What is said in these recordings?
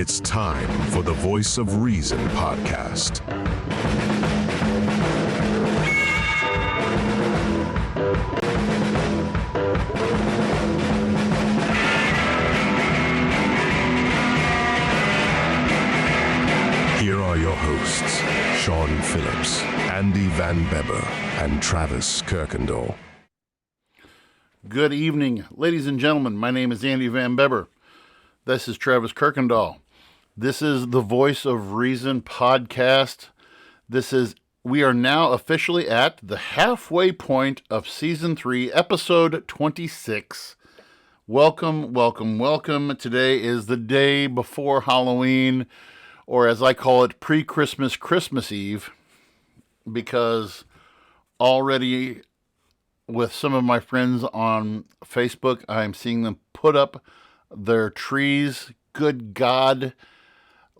It's time for the Voice of Reason podcast. Here are your hosts, Sean Phillips, Andy Van Beber, and Travis Kirkendall. Good evening, ladies and gentlemen. My name is Andy Van Beber. This is Travis Kirkendall. This is the Voice of Reason podcast. We are now officially at the halfway point of season 3, episode 26. Welcome, welcome, welcome. Today is the day before Halloween, or as I call it, pre-Christmas, Christmas Eve, because already with some of my friends on Facebook, I'm seeing them put up their trees. Good God.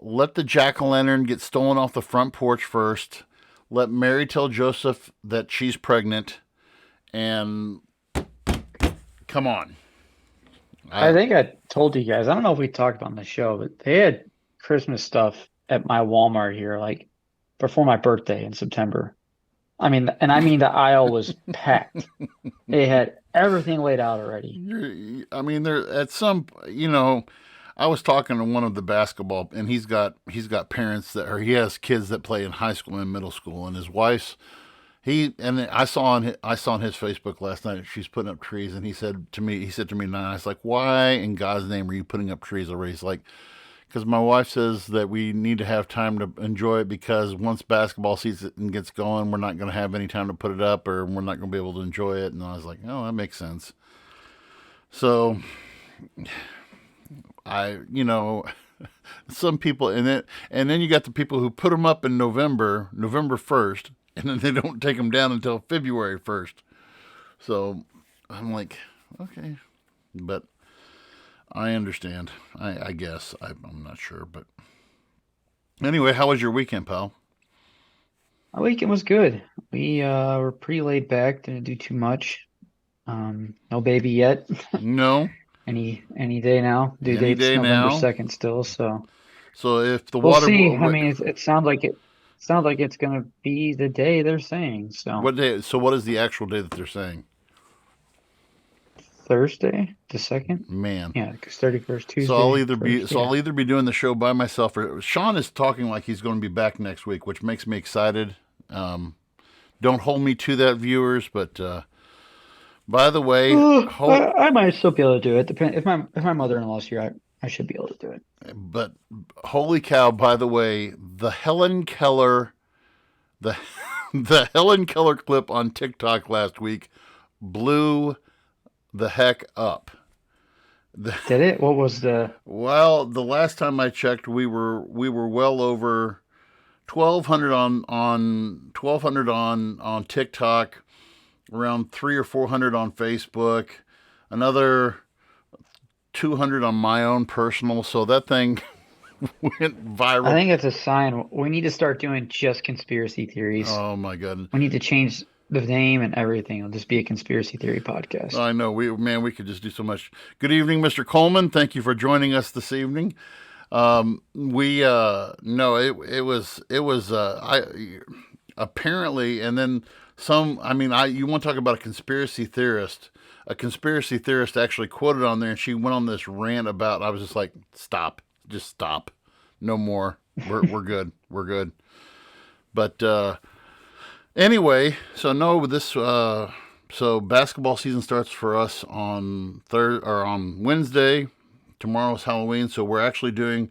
Let the jack-o'-lantern get stolen off the front porch first. Let Mary tell Joseph that she's pregnant. And come on. I think I told you guys, I don't know if we talked on the show, but they had Christmas stuff at my Walmart here, like before my birthday in September. I mean the aisle was packed. They had everything laid out already. There at some, I was talking to one of the basketball, and he's got parents he has kids that play in high school and middle school, and his wife's, I saw on his Facebook last night, she's putting up trees, and he said to me, and I was like, why in God's name are you putting up trees already? He's like, because my wife says that we need to have time to enjoy it, because once basketball season gets going, we're not going to have any time to put it up, or we're not going to be able to enjoy it. And I was like, oh, that makes sense. So, some people and then you got the people who put them up in November 1st, and then they don't take them down until February 1st. So I'm like, okay, but I understand. I guess. I'm not sure. But anyway, how was your weekend, pal? My weekend was good. We were pretty laid back, didn't do too much. No baby yet. No. Any day now. Due date's November 2nd still, so if the we'll water see. I mean, it sounds like it's gonna be the day they're saying. So what day? So what is the actual day that they're saying? Thursday, the 2nd. Man, yeah, because 31st Tuesday. So I'll either be doing the show by myself, or Sean is talking like he's going to be back next week, which makes me excited. Don't hold me to that, viewers. But by the way, I might still be able to do it. If my mother-in-law's here, I should be able to do it. But holy cow! By the way, the Helen Keller clip on TikTok last week blew the heck up. Did it? What was the? Well, the last time I checked, we were well over 1,200 on TikTok, around 300 or 400 on Facebook, another 200 on my own personal. So that thing went viral. I think it's a sign. We need to start doing just conspiracy theories. Oh my goodness! We need to change the name and everything. It'll just be a conspiracy theory podcast. I know. We could just do so much. Good evening, Mr. Coleman. Thank you for joining us this evening. It was apparently, and then some, you want to talk about a conspiracy theorist. A conspiracy theorist actually quoted on there, and she went on this rant about, I was just like, stop. Just stop. No more. We're good. We're good. But, anyway, so basketball season starts for us on Wednesday. Tomorrow's Halloween, so we're actually doing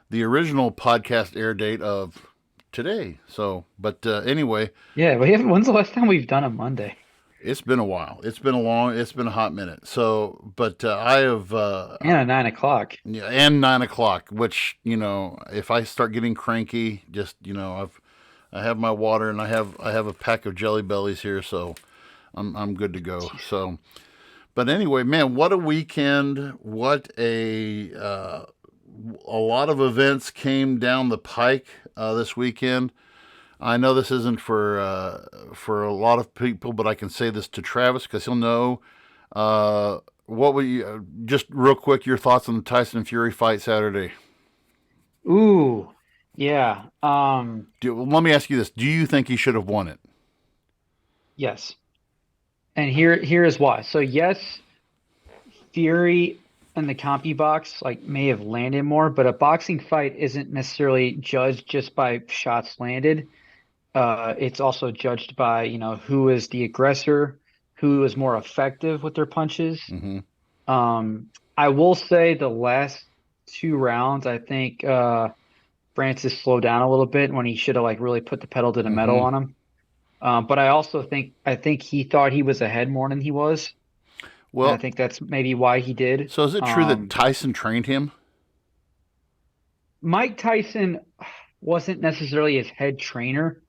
the original podcast air date of today. So, but anyway. Yeah, when's the last time we've done a Monday? It's been a while. It's been a hot minute. So, but I have and at 9 o'clock. Yeah, and 9 o'clock. Which if I start getting cranky, just I have my water, and I have a pack of Jelly Bellies here, so I'm good to go. So, but anyway, man, what a weekend! What a lot of events came down the pike this weekend. I know this isn't for a lot of people, but I can say this to Travis because he'll know. What would you just real quick your thoughts on the Tyson Fury fight Saturday? Ooh, yeah. Let me ask you this: do you think he should have won it? Yes. And here is why. So yes, Fury and the CompuBox like may have landed more, but a boxing fight isn't necessarily judged just by shots landed. It's also judged by, who is the aggressor, who is more effective with their punches. Mm-hmm. I will say the last two rounds, I think Francis slowed down a little bit when he should have like really put the pedal to the metal Mm-hmm. on him. But I also think he thought he was ahead more than he was, and I Well, think that's maybe why he did. so is it true that Tyson trained him? Mike Tyson wasn't necessarily his head trainer.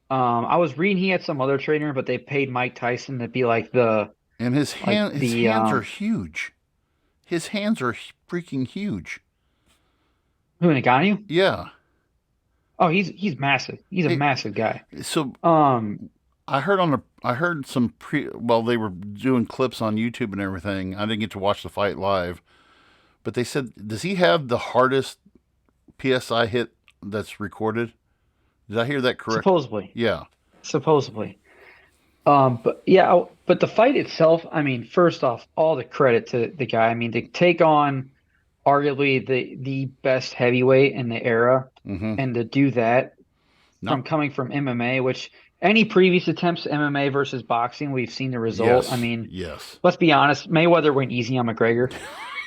I was reading he had some other trainer, but they paid Mike Tyson to be like the And like his the hands are huge. His hands are freaking huge. who Ngannou? Yeah. Oh, he's massive. He's a Hey, massive guy. so Um, I heard some they were doing clips on YouTube and everything. I didn't get to watch the fight live, but they said, does he have the hardest PSI hit that's recorded? Did I hear that correct? supposedly, Yeah. supposedly. But yeah, but the fight itself, I mean, first off, all the credit to the guy. I mean, to take on arguably the best heavyweight in the era, Mm-hmm. and to do that Not. from coming from MMA, which any previous attempts MMA versus boxing, we've seen the result. I Yes. mean, Yes. let's be honest, Mayweather went easy on McGregor.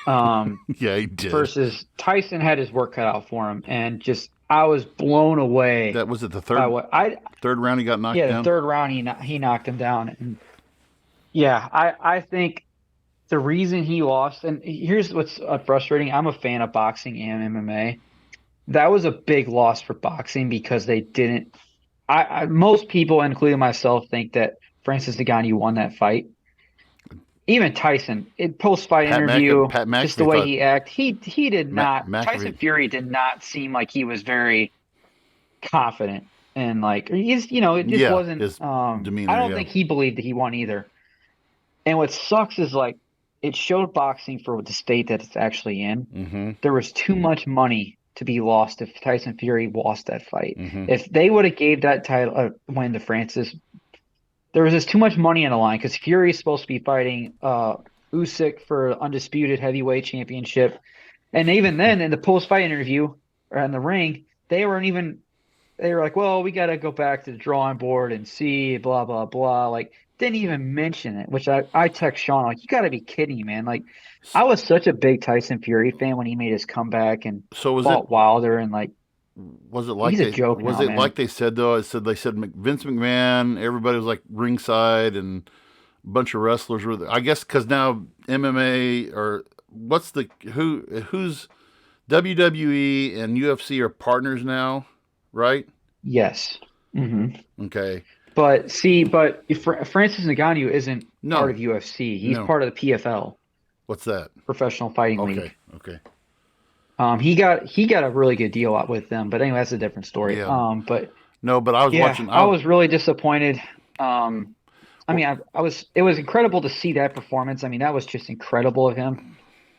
Yeah, he did. Versus Tyson had his work cut out for him, and just I was blown away That was it. The by what I third round he got knocked yeah, the down. third round he knocked him down. And yeah, I think the reason he lost, and here's what's frustrating. I'm a fan of boxing and MMA. That was a big loss for boxing because they didn't. Most people, including myself, think that Francis Ngannou won that fight. Even Tyson, in post-fight interview, Pat just the McAfee way thought he acted, he did not. Tyson McAfee. Fury did not seem like he was very confident, and like he's, it just Yeah, wasn't. his demeanor. I don't Yeah. think he believed that he won either. And what sucks is like it showed boxing for the state that it's actually in. Mm-hmm. There was too much money to be lost if Tyson Fury lost that fight. Mm-hmm. If they would have gave that title win to Francis, there was just too much money on the line because Fury is supposed to be fighting Usyk for undisputed heavyweight championship, and even then in the post-fight interview or in the ring, they weren't even. They were like, "Well, we got to go back to the drawing board and see blah blah blah." Like, didn't even mention it. Which I text Sean like, "You got to be kidding me, man!" Like, I was such a big Tyson Fury fan when he made his comeback and So fought Wilder, and like was it like he's a joke was now, it man. like they said though? They said Vince McMahon. Everybody was like ringside, and a bunch of wrestlers were there. I guess because now MMA or who's WWE and UFC are partners now, right? Yes. Okay. But see, Francis Ngannou isn't No. part of UFC. He's No. part of the PFL, What's that? Professional Fighting Okay. League. Okay. He got a really good deal out with them. But anyway, that's a different story. Yeah. But No, but I was yeah, watching. I was really disappointed. I mean, it was incredible to see that performance. I mean, that was just incredible of him.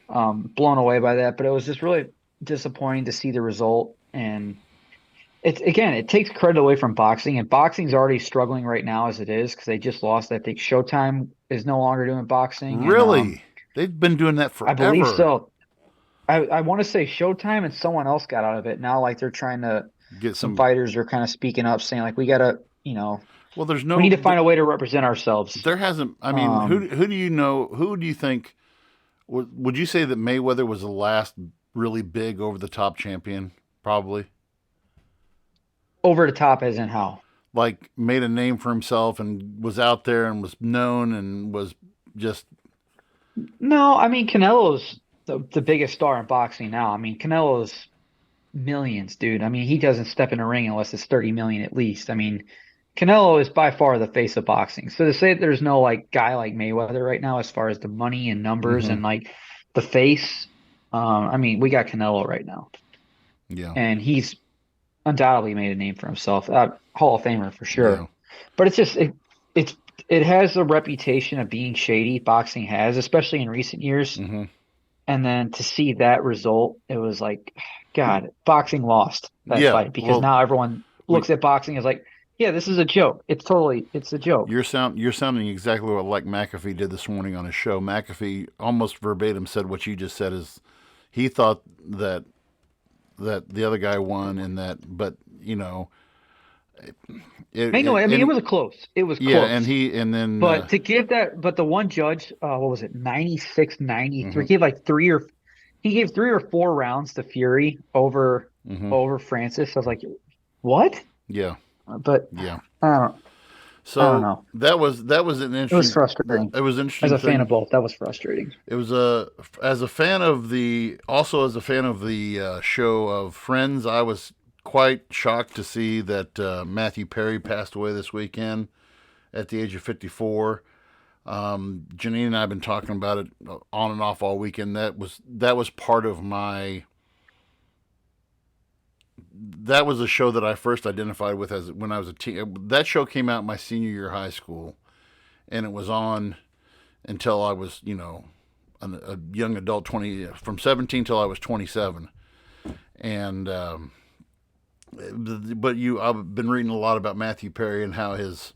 Blown away by that. But it was just really disappointing to see the result. And it takes credit away from boxing, and boxing's already struggling right now as it is because they just lost. I think Showtime is no longer doing boxing. Really? And, They've been doing that forever. I believe so. I want to say Showtime and someone else got out of it. Now, like they're trying to Get some some. fighters are kind of speaking up, saying like we gotta, Well, there's no. we need to find a way to represent ourselves. There hasn't. I mean, who do you know? Who do you think? Would you say that Mayweather was the last really big over the top champion? Probably. Over the top as in how? Like made a name for himself and was out there and was known and was just. No, I mean Canelo's the biggest star in boxing now. I mean Canelo's millions, dude. I mean he doesn't step in a ring unless it's 30 million at least. I mean Canelo is by far the face of boxing. So to say that there's no like guy like Mayweather right now as far as the money and numbers and like the face, I mean we got Canelo right now, Yeah. and he's undoubtedly made a name for himself. Hall of Famer for sure. Yeah. But it's just it has a reputation of being shady. Boxing has, especially in recent years. And then to see that result, it was like, God, boxing lost that Yeah. fight because Well, now everyone we, looks at boxing as like, yeah, this is a joke. It's a joke. you're sounding exactly what like McAfee did this morning on his show. McAfee almost verbatim said what you just said is he thought that the other guy won and that, but I know. I mean, it and was close. It was yeah, close. and then But to give that, but the one judge, what was it, 96, 93, mhm, gave like he gave 3 or 4 rounds to Fury mhm, over Francis. I was like, what? yeah, But yeah. I don't, I don't So know. that was an It was interesting frustrating. it was an As interesting a fan of thing. both, that was frustrating. It was as a fan of the also as a fan of the show of Friends, I was quite shocked to see that Matthew Perry passed away this weekend at the age of 54. Janine and I have been talking about it on and off all weekend. That was part of my that was a show that I first identified with as when I was a teen. That show came out my senior year of high school, and it was on until I was a young adult, 20 from 17 till I was 27. And but I've been reading a lot about Matthew Perry and how his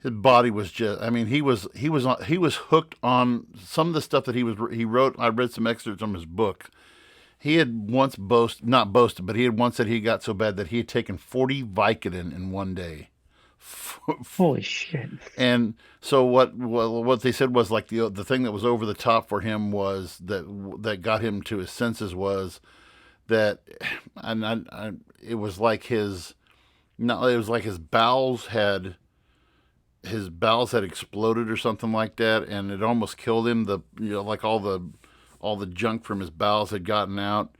body was just, I mean, he was hooked on some of the stuff that he wrote. I read some excerpts from his book. He had once not boasted, but he had once said he got so bad that he had taken 40 Vicodin in one day. Holy shit. And so what they said was like the thing that was over the top for him was that got him to his senses was that, and it was like his no, it was like his bowels had exploded or something like that, and it almost killed him. Like all the junk from his bowels had gotten out,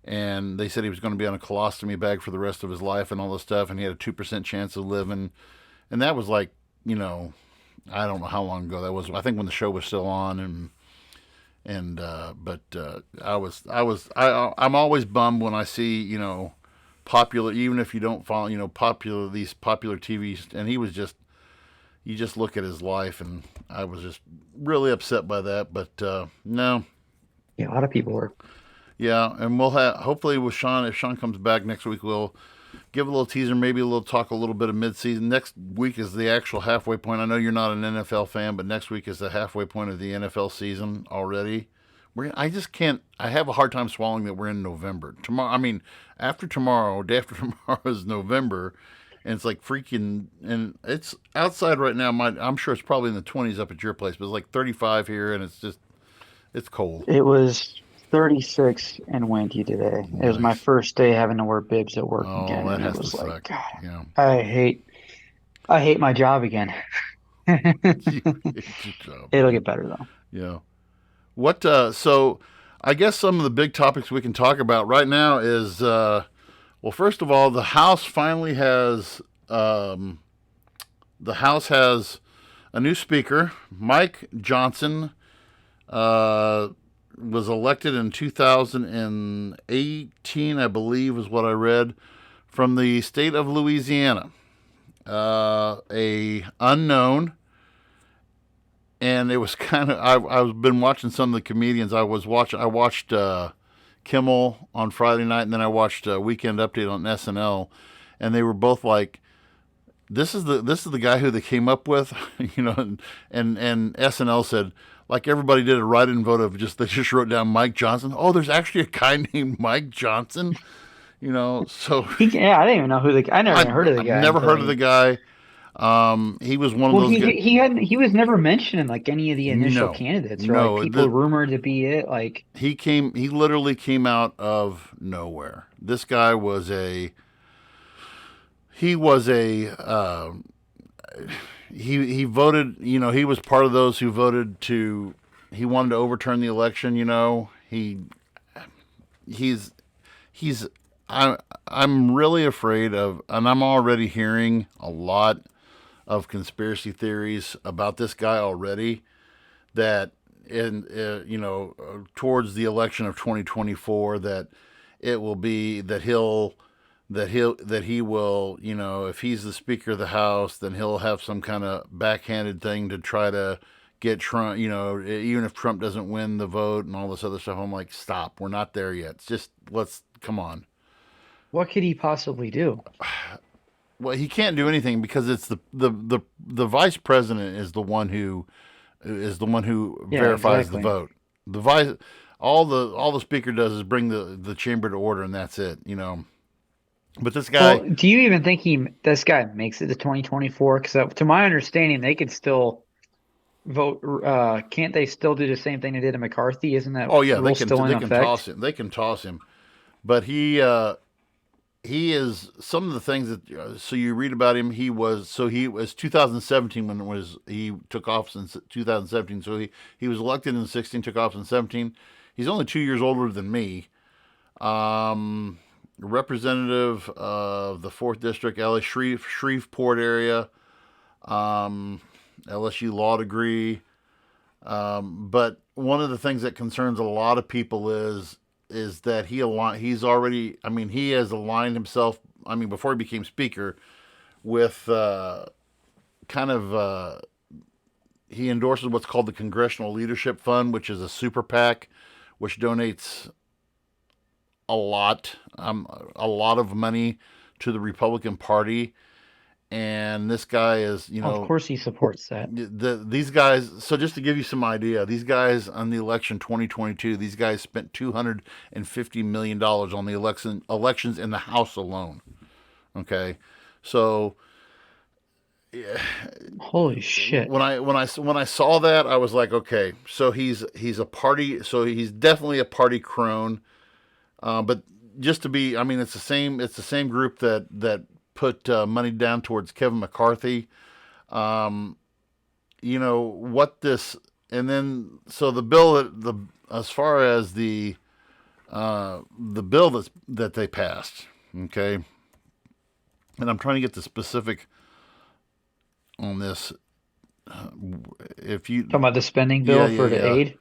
and they said he was going to be on a colostomy bag for the rest of his life and all this stuff, and he had a 2% chance of living, and that was like I don't know how long ago that was. I think when the show was still on, and but I'm always bummed when I see popular, even if you don't follow these popular TVs, and he was just you just look at his life, and I was just really upset by that. But no, Yeah, a lot of people were. yeah, and we'll have hopefully with Sean. If Sean comes back next week, we'll give a little teaser, maybe a little bit of midseason. Next week is the actual halfway point. I know you're not an NFL fan, but next week is the halfway point of the NFL season already. I just can't. I have a hard time swallowing that we're in November. Tomorrow, I mean, after tomorrow, day after tomorrow is November, and it's like freaking. And it's outside right now. I'm sure it's probably in the 20s up at your place, but it's like 35 here, and it's cold. It was 36 and windy today. It was my Nice. first day having to wear bibs at work Oh, again, that and it has to was like, suck. God, Yeah. I hate my job again. Good job. It'll get better though. Yeah. So I guess some of the big topics we can talk about right now is, well, first of all, the House has a new speaker. Mike Johnson was elected in 2018, I believe is what I read, from the state of Louisiana. A unknown, and it was kind of I've been watching some of the comedians. I watched Kimmel on Friday night, and then I watched Weekend Update on SNL, and they were both like, "This is the guy who they came up with," and SNL said, like everybody did a write-in vote of they just wrote down Mike Johnson. Oh, there's actually a guy named Mike Johnson, so. Yeah, I didn't even know I never even heard of the I've guy never until heard of the guy. He was one of well, those guys. he was never mentioned in like any of the initial No, candidates or like no. people rumored to be it. Like, He literally came out of nowhere. This guy he was a, he voted, he was part of those who voted he wanted to overturn the election, he's, he's, I'm really afraid of, and I'm already hearing a lot of conspiracy theories about this guy already, that towards the election of 2024, that it will be that he will, if he's the Speaker of the House, then he'll have some kind of backhanded thing to try to get Trump, even if Trump doesn't win the vote and all this other stuff. I'm like, stop. We're not there yet. It's just, come on. What could he possibly do? Well, he can't do anything because it's the vice president is the one who verifies exactly. the vote. The vice, all the speaker does is bring the chamber to order, and that's it. But this guy, Well, do you even think this guy makes it to 2024? Because to my understanding, they could still vote. Can't they still do the same thing they did to McCarthy? Isn't that oh yeah, rule still in they can toss effect? him. They can toss him, but he is some of the things that so you read about him. He was 2017 when he took office in 2017. So he was elected in 16, took office in 17. He's only 2 years older than me. Representative of the 4th District, LA Shreveport area, LSU law degree. But one of the things that concerns a lot of people is that he has aligned himself, before he became speaker, with he endorses what's called the Congressional Leadership Fund, which is a super PAC, which donates a lot of money to the Republican Party. And this guy is, Of course, he supports that. these guys. So just to give you some idea, these guys on the election 2022, these guys spent $250 million on the elections in the House alone. Okay, so yeah, Holy shit! when I saw that, I was like, okay, so he's a party, so he's definitely a party crone. But just to be, it's the same group that put money down towards Kevin McCarthy. What this, and then so the bill as far as the bill that they passed, okay, and I'm trying to get the specific on this. If you Talking about the spending bill for the aid.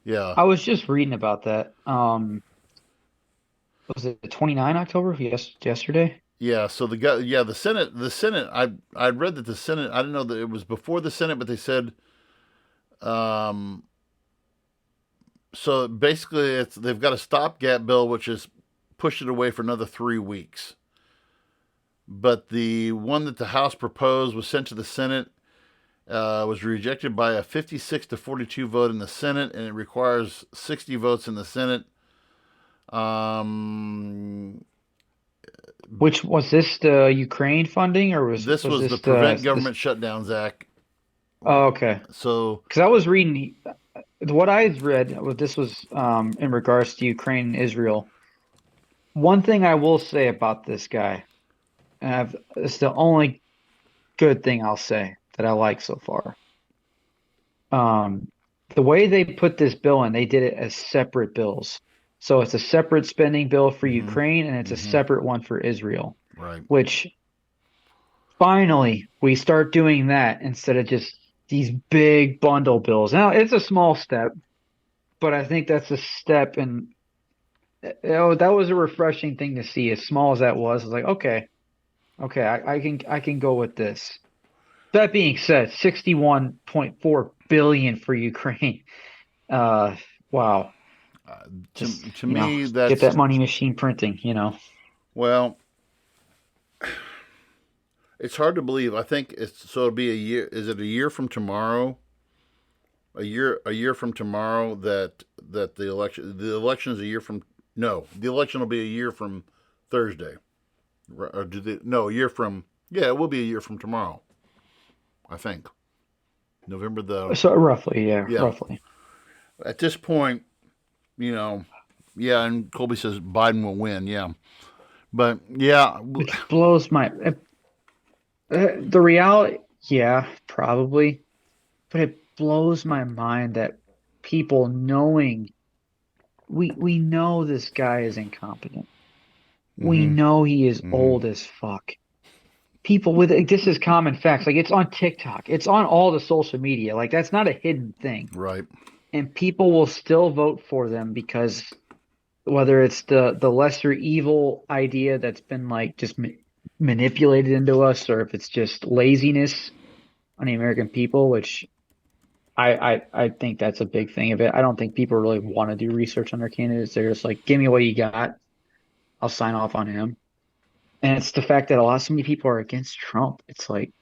Yeah, I was just reading about that. Was it 29 October? Yes, yesterday. yeah. So the Senate. I read that the Senate. I didn't know that it was before the Senate, but they said, so basically they've got a stopgap bill which is pushed it away for another 3 weeks. But the one that the House proposed was sent to the Senate, was rejected by a 56-42 vote in the Senate, and it requires 60 votes in the Senate. Which was this the Ukraine funding or was This was this the Prevent Government Shutdowns Act. Oh, okay. So, Because I was reading what I read, this was in regards to Ukraine and Israel. One thing I will say about this guy, and it's the only good thing I'll say that I like so far. The way they put this bill in, they did it as separate bills. So it's a separate spending bill for Ukraine and it's a separate one for Israel. right. Which finally we start doing that instead of just these big bundle bills. Now it's a small step, but I think that's a step, and that was a refreshing thing to see. As small as that was, I was like, okay, I can go with this. That being said, 61.4 billion for Ukraine. Wow. To me, that's get that money machine printing, Well, it's hard to believe. I think it'll be a year. Is it a year from tomorrow? A year from tomorrow that the election is a year from. No, the election will be a year from Thursday. Or a year from. Yeah, it will be a year from tomorrow. I think. November So roughly, yeah, roughly. At this point, and Colby says Biden will win, yeah. But, yeah. Which blows my... the reality, yeah, probably. But it blows my mind that people knowing... We know this guy is incompetent. We know he is old as fuck. People this is common facts. Like, it's on TikTok. It's on all the social media. Like, that's not a hidden thing. Right. And people will still vote for them because whether it's the lesser evil idea that's been like just manipulated into us, or if it's just laziness on the American people, which I think that's a big thing of it. I don't think people really want to do research on their candidates. They're just like, give me what you got. I'll sign off on him. And it's the fact that so many people are against Trump. It's like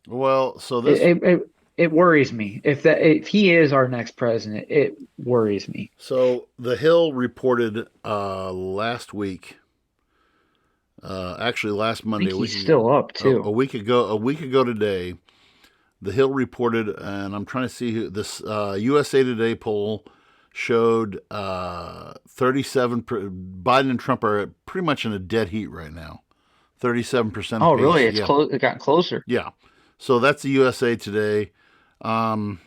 Well, so it this, it, it worries me. If he is our next president, it worries me. so the Hill reported last week, actually last I Monday, think he's still up a too. week ago today, the Hill reported, and I'm trying to see who this USA Today poll showed 37. Biden and Trump are pretty much in a dead heat right now. 37% Oh, apiece. really? It's Yeah, close. It got closer. yeah. So that's the USA Today, um,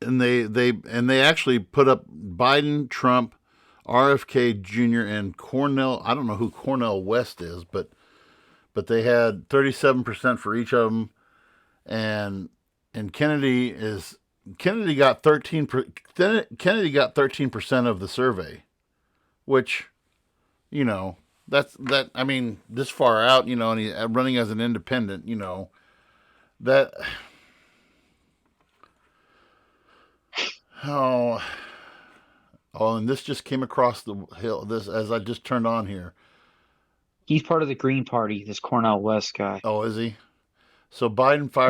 and they actually put up Biden, Trump, RFK Jr. and Cornell. I don't know who Cornell West is, but they had 37% for each of them, and Kennedy got 13% of the survey, which, you know, that I mean, this far out, and he's running as an independent, that oh and this just came across the hill this as I just turned on here. He's part of the Green Party, this Cornell West guy. Oh, is he? So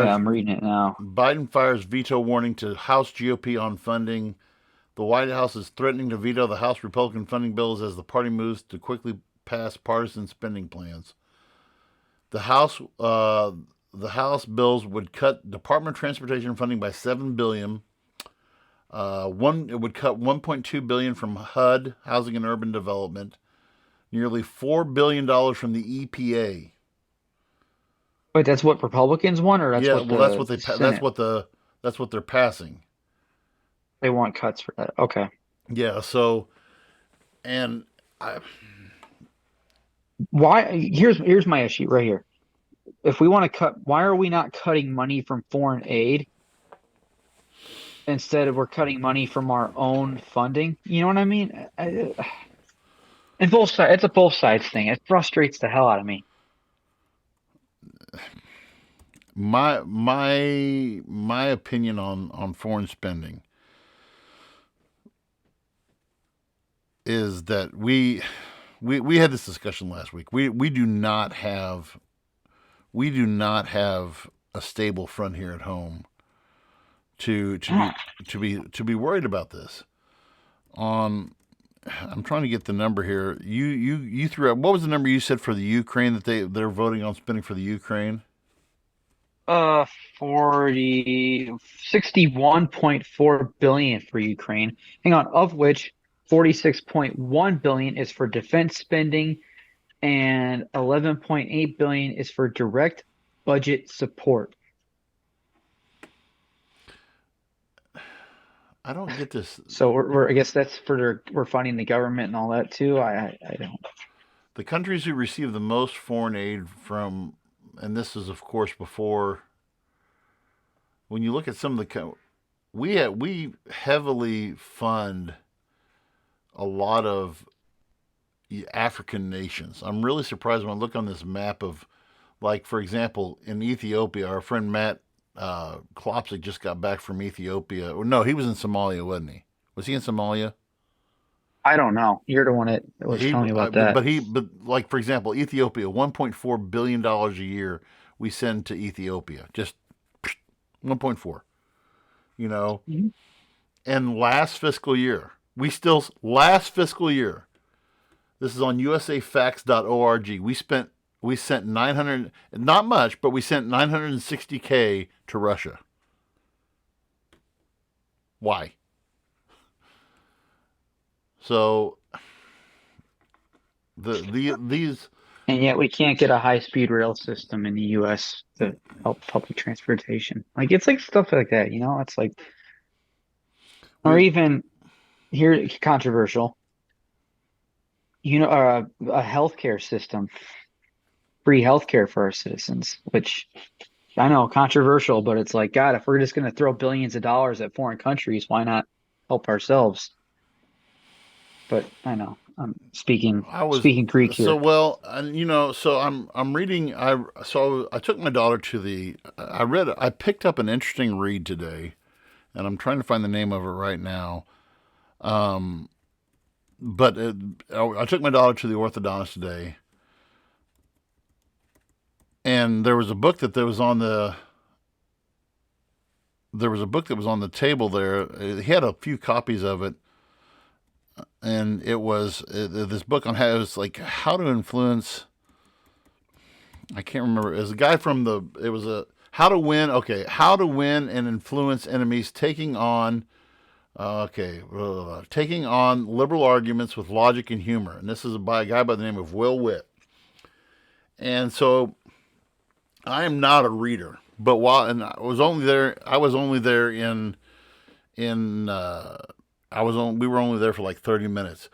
Yeah, I'm reading it now. Biden fires veto warning to House GOP on funding. The White House is threatening to veto the House Republican funding bills as the party moves to quickly pass partisan spending plans. The House bills would cut Department of Transportation funding by $7 billion. It would cut $1.2 billion from HUD, Housing and Urban Development, nearly $4 billion from the EPA. Wait, that's what Republicans want, or that's Yeah, what well, that's what the Senate. That's what they're passing. They want cuts for that. Okay. Yeah. So, and I, Why? Here's my issue right here. If we want to cut, why are we not cutting money from foreign aid instead of we're cutting money from our own funding? You know what I mean? And both sides, it's a both sides thing. It frustrates the hell out of me. my opinion on foreign spending is that we had this discussion last week. We do not have a stable front here at home to be worried about this. On I'm trying to get the number here. You threw out, what was the number you said for the Ukraine that they're voting on spending for the Ukraine? 61.4 billion for Ukraine. Hang on, of which 46.1 billion is for defense spending and 11.8 billion is for direct budget support. I don't get this. So I guess that's we're funding the government and all that too. I don't. The countries who receive the most foreign aid from, and this is of course before, when you look at some of the, we heavily fund a lot of African nations. I'm really surprised when I look on this map of, like, for example, in Ethiopia, our friend Matt Klopsik just got back from Ethiopia. Or no, he was in Somalia, wasn't he? Was he in Somalia? I don't know. You're the one that was telling me about that. But like, for example, Ethiopia, $1.4 billion a year we send to Ethiopia. Just 1.4, Mhm. And last fiscal year, this is on usafacts.org. We sent 900, not much, but we sent 960K to Russia. Why? So these And yet we can't get a high-speed rail system in the U.S. to help public transportation. Like it's like stuff like that, It's like, or even here, controversial. A healthcare system, free healthcare for our citizens, which I know controversial, but it's like, God, if we're just going to throw billions of dollars at foreign countries, why not help ourselves? But I know I'm speaking I was speaking Greek so here. well, and so I'm reading. I took my daughter to the. I picked up an interesting read today, and I'm trying to find the name of it right now. Um, but I took my daughter to the orthodontist today, and there was a book that was on the table there. He had a few copies of it, and it was this book on how it was like how to influence. I can't remember. It was a guy from the. It was a how to win. Okay, how to win and influence enemies, taking on. Taking on liberal arguments with logic and humor, and this is by a guy by the name of Will Witt. And so I am not a reader, but I was only there in we were only there for like 30 minutes.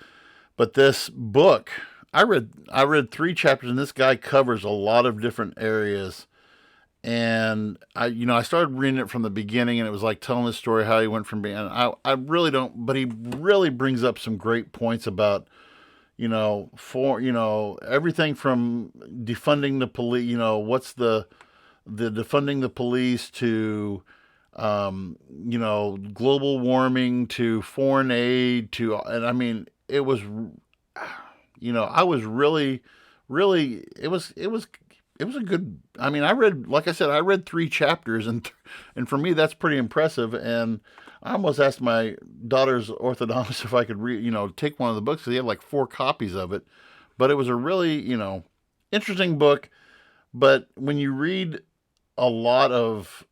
But this book, I read 3 chapters, and this guy covers a lot of different areas. And I started reading it from the beginning, and it was like telling the story how he went from being. I really don't, but he really brings up some great points about everything from defunding the police. What's the defunding the police to global warming to foreign aid to, and I mean, it was, I was really, really, it was a good. I mean, like I said, I read 3 chapters, and for me, that's pretty impressive. And I almost asked my daughter's orthodontist if I could take one of the books, because he had like 4 copies of it. But it was a really, interesting book. But when you read a lot of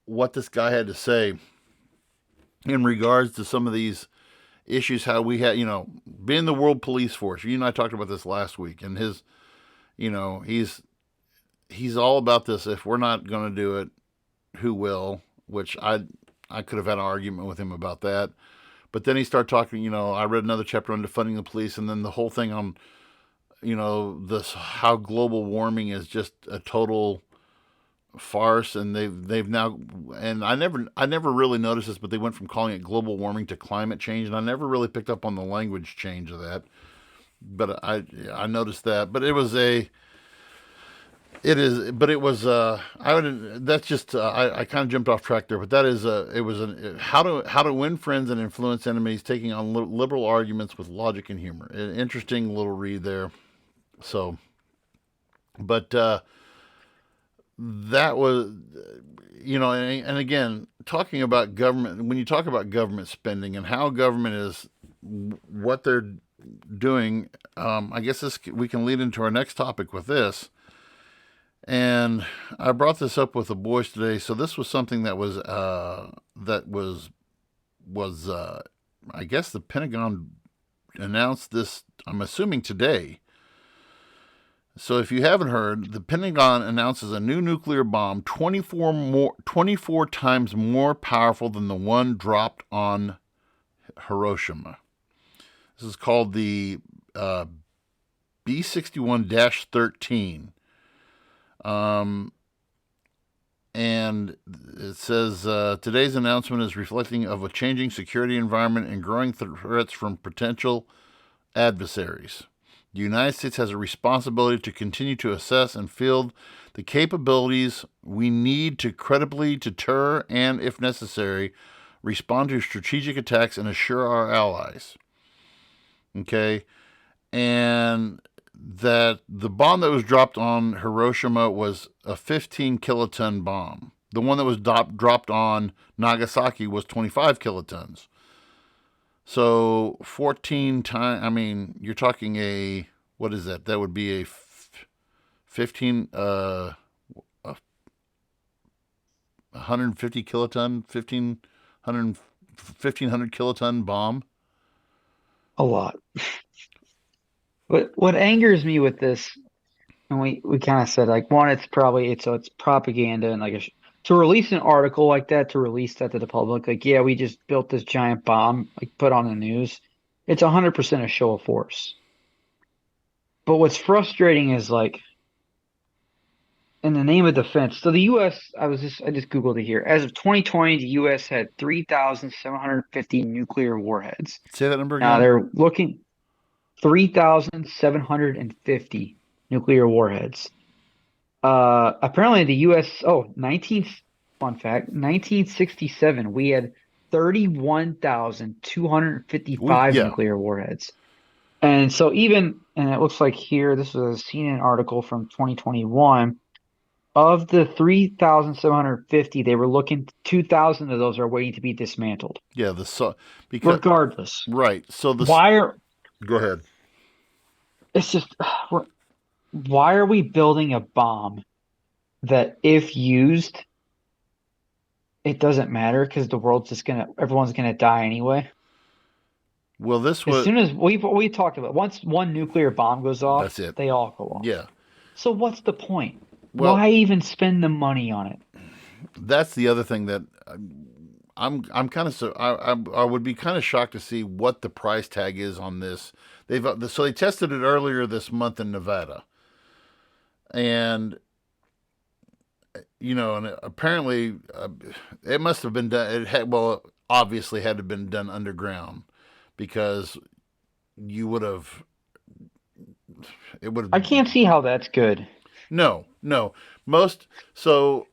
what this guy had to say in regards to some of these issues, how we had, being the world police force. You and I talked about this last week, and his, he's all about this. If we're not going to do it, who will? Which I could have had an argument with him about that. But then he started talking. I read another chapter on defunding the police, and then the whole thing on, this how global warming is just a total farce, and they've now, and I never really noticed this, but they went from calling it global warming to climate change, and I never really picked up on the language change of that. But I noticed that. But it was a It is, but it was. I would. That's just. I kind of jumped off track there, but that is. It was how to win friends and influence enemies, taking on liberal arguments with logic and humor. An interesting little read there. So, but that was, and again, talking about government. When you talk about government spending and how government is, what they're doing, I guess we can lead into our next topic with this. And I brought this up with the boys today. So this was something that was I guess the Pentagon announced this. I'm assuming today. So if you haven't heard, the Pentagon announces a new nuclear bomb 24 times more powerful than the one dropped on Hiroshima. This is called the B-61-13. And it says today's announcement is reflecting of a changing security environment and growing threats from potential adversaries. The United States has a responsibility to continue to assess and field the capabilities we need to credibly deter and, if necessary, respond to strategic attacks and assure our allies. Okay, and that the bomb that was dropped on Hiroshima was a 15 kiloton bomb. The one that was dropped on Nagasaki was 25 kilotons. So 14 times, I mean, you're talking what is that? That would be a 15, 150 kiloton, 1500 kiloton bomb. A lot. What angers me with this, and we kind of said, like, one, it's propaganda, and like to release an article like that, to release that to the public, like, yeah, we just built this giant bomb, like, put on the news. It's 100% a show of force. But what's frustrating is, like, in the name of defense. So the U.S. I just Googled it here. As of 2020, the U.S. had 3,750 nuclear warheads. Say that number again. Now they're looking. 3,750 nuclear warheads. Apparently the U.S. Fun fact, 1967, we had We 31,255 yeah nuclear warheads. And it looks like here, this was a CNN article from 2021. Of the 3,750, they were looking, 2,000 of those are waiting to be dismantled. yeah the so because Regardless, right. So this why are, go ahead. it's just, why are we building a bomb that if used, it doesn't matter because everyone's gonna die anyway? Well, this As was soon as we talked about, once one nuclear bomb goes off, that's it. they all go off. Yeah. So what's the point? Well, Why even spend the money on it? that's the other thing that I'm kind of I would be kind of shocked to see what the price tag is on this. They tested it earlier this month in Nevada, and and apparently it must have been done. Obviously had to have been done underground because you would have it would I have can't see how that's good. no most so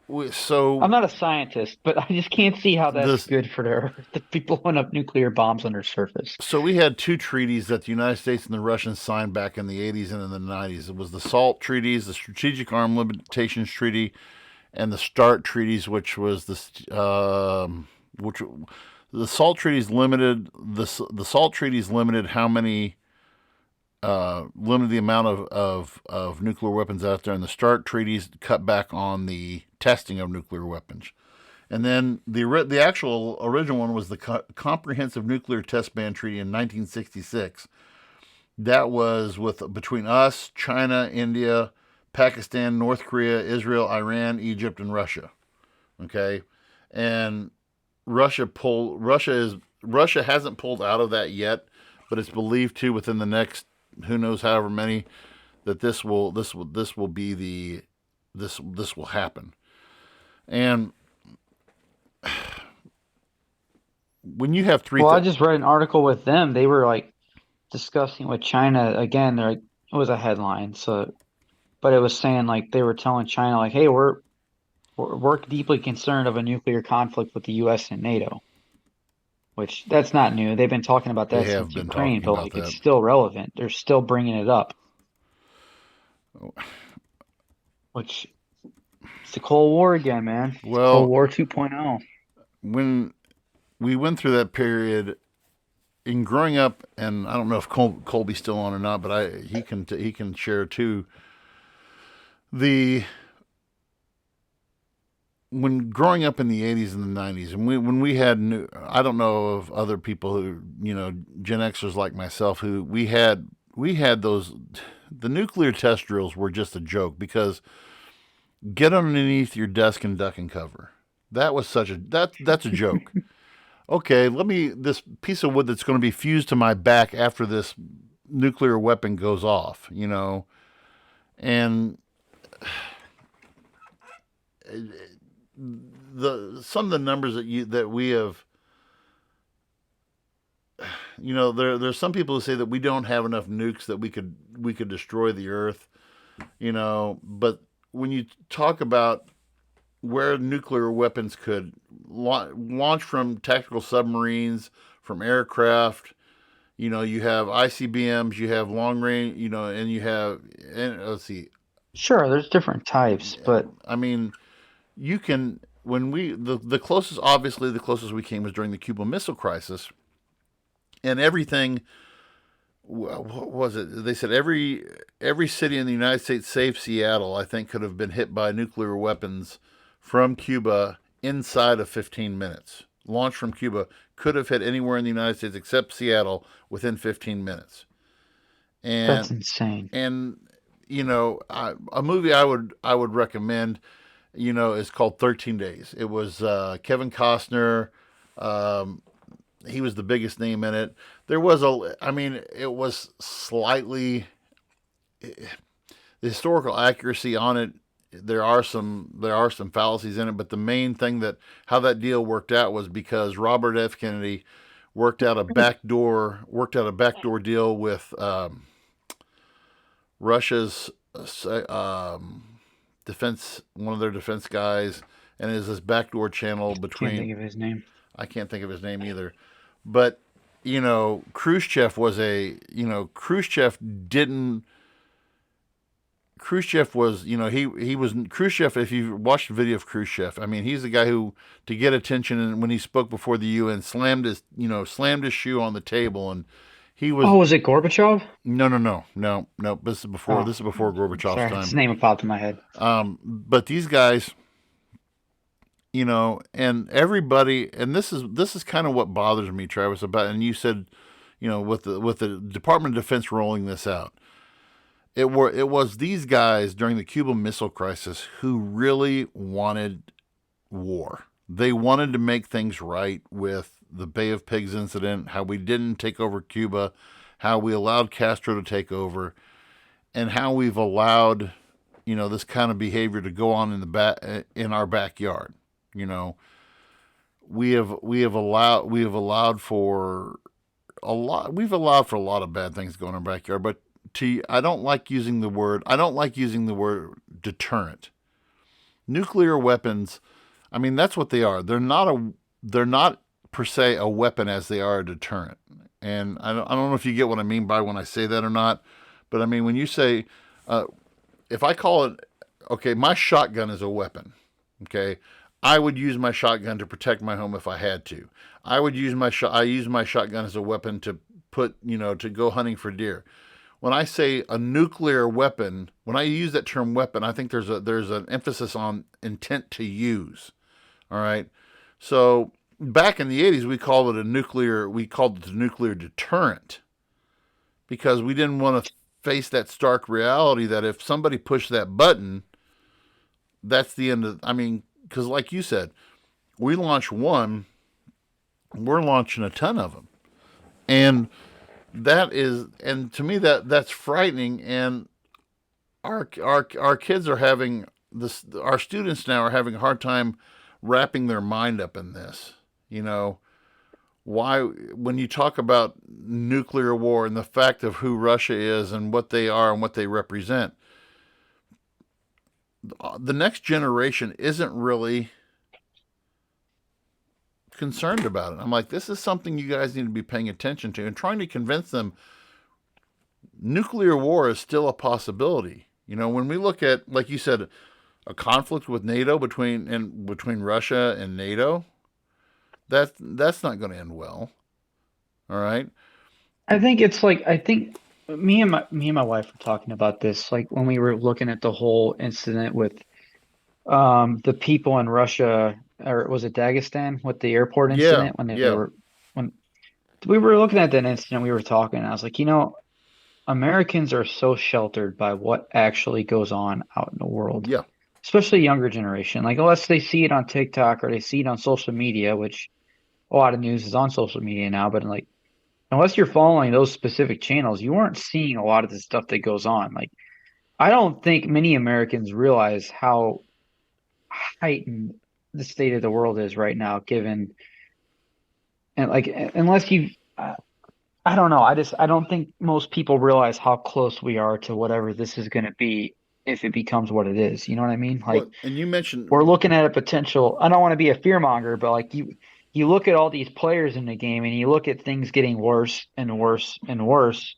I'm not a scientist, but I just can't see how that's this good for the Earth. The people blowing up nuclear bombs on their surface. So we had two treaties that the United States and the Russians signed back in the 80s and in the 90s. It was the SALT treaties, the Strategic Arm Limitations Treaty, and the START treaties, which was which the SALT treaties limited the SALT treaties limited how many limited the amount of nuclear weapons out there, and the START treaties cut back on the testing of nuclear weapons. And then the actual original one was the Comprehensive Nuclear Test Ban Treaty in 1966. That was between us, China, India, Pakistan, North Korea, Israel, Iran, Egypt, and Russia. Okay, and Russia hasn't pulled out of that yet, but it's believed to within the next who knows however many that this will happen. And when you have Well, I just read an article with them. They were like discussing with China again. It was a headline, but it was saying like they were telling China like, "Hey, we're deeply concerned of a nuclear conflict with the U.S. and NATO." Which that's not new. They've been talking about they that have since been Ukraine, talking but about like it's that. still relevant. They're still bringing it up, which it's the Cold War again, man. It's Cold Well, War 2.0. when we went through that period in growing up, and I don't know if Colby's still on or not, but he can share too. The When growing up in the 80s and the 90s, and when we had I don't know of other people who Gen Xers like myself who we had those. The nuclear test drills were just a joke because get underneath your desk and duck and cover. That was that's a joke. Okay, this piece of wood that's going to be fused to my back after this nuclear weapon goes off, and some of the numbers that we have, there's some people who say that we don't have enough nukes that we could destroy the earth, but when you talk about where nuclear weapons could launch from tactical submarines, from aircraft. You have ICBMs, you have long range, and let's see. Sure, there's different types, but I mean, you can when the closest, obviously the closest we came was during the Cuban Missile Crisis, and everything. What was it? They said every city in the United States, save Seattle, I think, could have been hit by nuclear weapons from Cuba inside of 15 minutes. Launched from Cuba could have hit anywhere in the United States except Seattle within 15 minutes. that's And insane. and a movie I would recommend, is called 13 Days. It was Kevin Costner. He was the biggest name in it. It was slightly the historical accuracy on it. There are some fallacies in it, but the main thing how that deal worked out was because Robert F. Kennedy worked out a backdoor deal with Russia's defense, one of their defense guys, and is this backdoor channel Can't between. think of his name. I can't think of his name either, but Khrushchev was a Khrushchev didn't. Khrushchev was, he was Khrushchev. If you watched the video of Khrushchev, I mean, he's the guy who, to get attention, and when he spoke before the UN, slammed his shoe on the table, and he was. Oh, was it Gorbachev? No. This is before. Oh, This is before Gorbachev's sorry, his time. name popped in my head. But these guys, and everybody, and this is kind of what bothers me, Travis, about. And you said, with the Department of Defense rolling this out. It was these guys during the Cuban Missile Crisis who really wanted war. They wanted to make things right with the Bay of Pigs incident, how we didn't take over Cuba, how we allowed Castro to take over, and how we've allowed, this kind of behavior to go on in our backyard. We've allowed for a lot of bad things going in our backyard, but I don't like using the word deterrent. Nuclear weapons, I mean, that's what they are. They're not per se a weapon as they are a deterrent. And I don't know if you get what I mean by when I say that or not, but I mean when you say, if I call it, okay, my shotgun is a weapon. Okay, I would use my shotgun to protect my home if I had to. I use my shotgun as a weapon to to go hunting for deer. When I say a nuclear weapon, when I use that term weapon, I think there's an emphasis on intent to use. All right. So back in the 80s, we called it the nuclear deterrent, because we didn't want to face that stark reality that if somebody pushed that button, that's the end of. I mean, because like you said, we launch one, we're launching a ton of them, and to me that's frightening. And our kids are having this. Our students now are having a hard time wrapping their mind up in this. Why, when you talk about nuclear war and the fact of who Russia is and what they are and what they represent, the next generation isn't really concerned about it. I'm like, this is something you guys need to be paying attention to, and trying to convince them nuclear war is still a possibility. When we look at, like you said, a conflict with NATO between Russia and NATO, that's not going to end well. All right. I think me and my wife were talking about this, like when we were looking at the whole incident with the people in Russia, or was it Dagestan, with the airport incident, when we were looking at that incident, we were talking, and I was like, Americans are so sheltered by what actually goes on out in the world. Yeah. Especially younger generation. Like, unless they see it on TikTok or they see it on social media, which a lot of news is on social media now, but like, unless you're following those specific channels, you aren't seeing a lot of the stuff that goes on. Like, I don't think many Americans realize how heightened the state of the world is right now, unless you, I don't know. I don't think most people realize how close we are to whatever this is going to be if it becomes what it is. You know what I mean? Like, and you mentioned, we're looking at a potential. I don't want to be a fearmonger, but like you look at all these players in the game, and you look at things getting worse and worse and worse,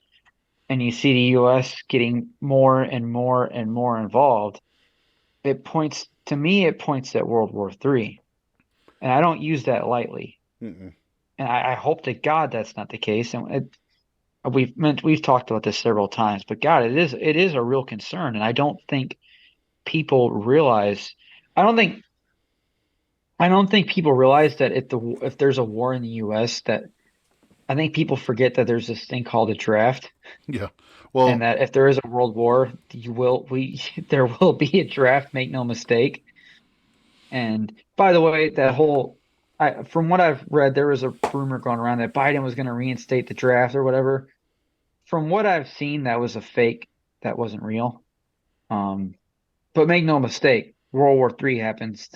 and you see the U.S. getting more and more and more involved. It points at World War III, and I don't use that lightly. Mm-mm. And I hope to God that's not the case. And we've talked about this several times, but God, it is a real concern, and I don't think people realize. I don't think people realize that if there's a war in the U.S., that I think people forget that there's this thing called a draft. Yeah. Well, and that if there is a world war, there will be a draft. Make no mistake. And by the way, from what I've read, there was a rumor going around that Biden was going to reinstate the draft or whatever. From what I've seen, that was a fake. That wasn't real. But make no mistake, World War III happens.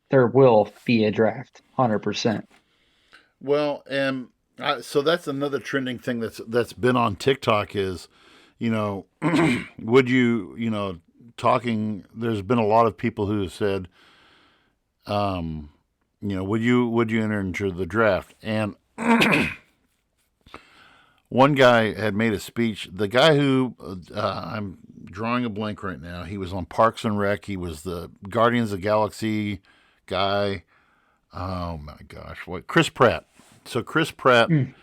There will be a draft, 100%. Well, and so that's another trending thing that's been on TikTok is, you know, would you, talking. There's been a lot of people who have said, um, would you enter into the draft? And one guy had made a speech. The guy who I'm drawing a blank right now. He was on Parks and Rec. He was the Guardians of the Galaxy guy. Oh my gosh, what Chris Pratt. So Chris Pratt, Mm.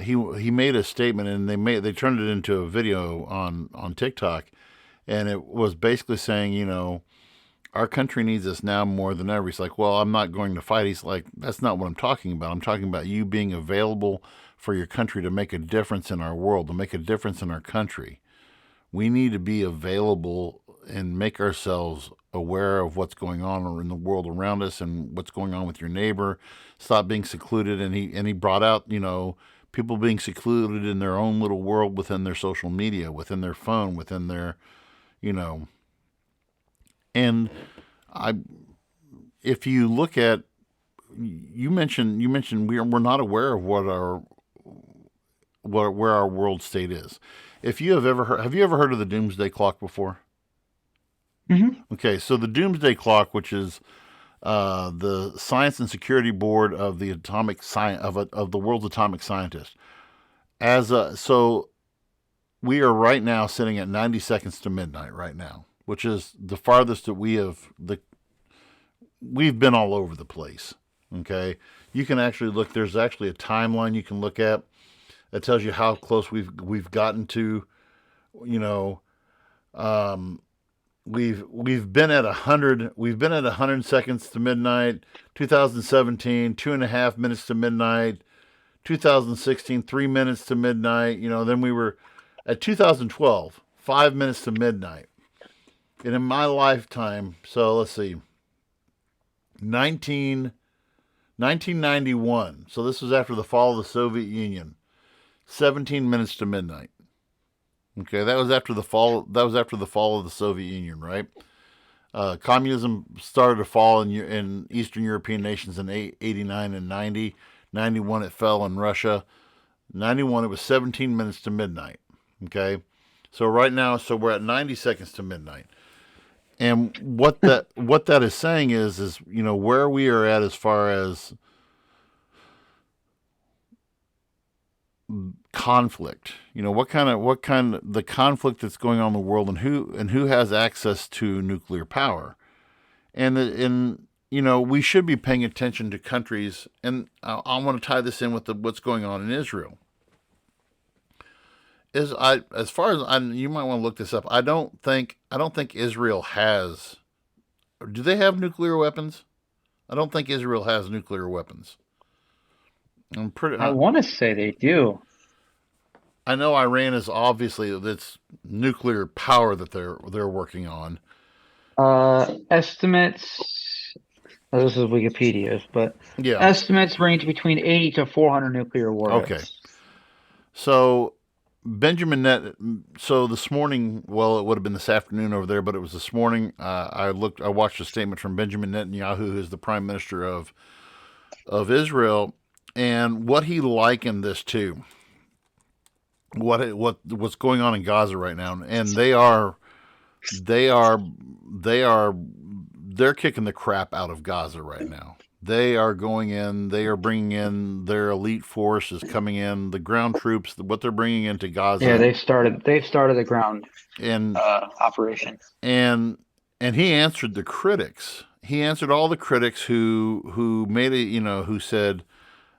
he made a statement, and they turned it into a video on TikTok, and it was basically saying, our country needs us now more than ever. He's like, well, I'm not going to fight. He's like, that's not what I'm talking about. I'm talking about you being available for your country to make a difference in our world, to make a difference in our country. We need to be available and make ourselves aware of what's going on in the world around us and what's going on with your neighbor. Stop being secluded. And he brought out, people being secluded in their own little world within their social media, within their phone, within their, you know, and I, if you look at, you mentioned we're not aware of where our world state is. If you have you ever heard of the doomsday clock before? Hmm. Okay, so the doomsday clock, which is the science and security board of the atomic science of the world's atomic scientists, so we are right now sitting at 90 seconds to midnight right now, which is the farthest that we've been all over the place. Okay, you can actually look. There's actually a timeline you can look at that tells you how close we've gotten to. You know, um, we've been at 100. We've been at 100 seconds to midnight. 2017, 2.5 minutes to midnight. 2016, 3 minutes to midnight. Then we were at 2012, 5 minutes to midnight. And in my lifetime, so let's see, 19 1991. So this was after the fall of the Soviet Union. 17 minutes to midnight. Okay, that was after the fall. That was after the fall of the Soviet Union, right? Communism started to fall in Eastern European nations in 89 and 90. 91 it fell in Russia. 91 it was 17 minutes to midnight. Okay, so right now, so we're at 90 seconds to midnight. And what that is saying is where we are at as far as conflict. What kind the conflict that's going on in the world, and who has access to nuclear power. And we should be paying attention to countries, and I want to tie this in with what's going on in Israel. As far as you might want to look this up. I don't think Israel has. Do they have nuclear weapons? I don't think Israel has nuclear weapons. I'm pretty. I want to say they do. I know Iran is obviously it's nuclear power that they're working on. Estimates. This is Wikipedia's, but Yeah. estimates range between 80 to 400 nuclear Okay. warheads. So Benjamin Net. So this morning, well, it would have been this afternoon over there, but it was this morning. I watched a statement from Benjamin Netanyahu, who is the prime minister of Israel, and what he likened this to. What's going on in Gaza right now, and they are they're kicking the crap out of Gaza right now. They are going in. They are bringing in their elite force is coming in. The ground troops, what they're bringing into Yeah, Gaza, they've started the ground and operation. and and he answered the critics. He answered all the critics who made it. Who said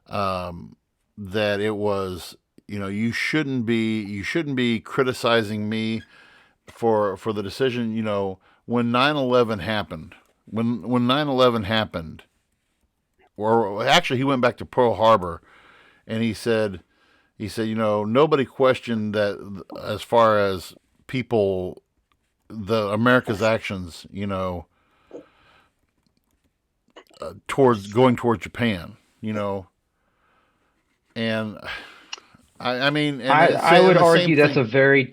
that it was. You shouldn't be criticizing me for the decision. When 9/11 happened, when 9/11 happened, or actually he went back to Pearl Harbor, and he said nobody questioned that as far as people, the America's actions, towards Japan, and I mean, and I would the same argue that's thing. a very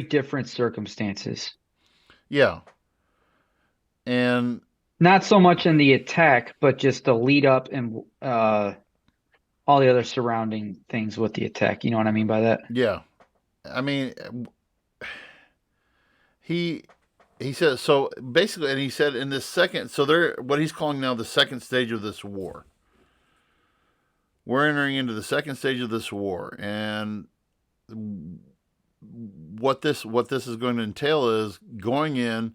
different circumstances. Yeah, and Not so much in the attack, but just the lead up and all the other surrounding things with the attack. You know what I mean by that? Yeah. I mean, he he said so basically, and he said in this second, so they're what he's calling now the second stage of this war. We're entering into the second stage of this war, and what this is going to entail is going in,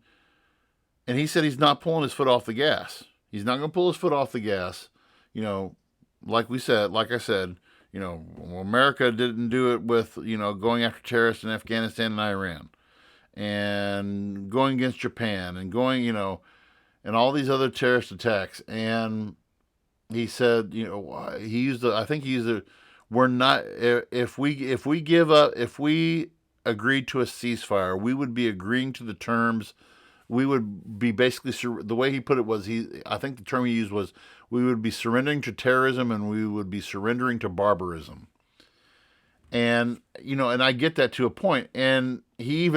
and he said he's not pulling his foot off the gas. He's not going to pull his foot off the gas. You know, like I said, America didn't do it with going after terrorists in Afghanistan and Iran, and going against Japan, and going and all these other terrorist attacks. And he said, I think he used it. We're not if we give up, if we agreed to a ceasefire, we would be agreeing to the terms. We would be basically, the way he put it was, I think the term he used was, we would be surrendering to terrorism, and we would be surrendering to barbarism. And and I get that to a point. And he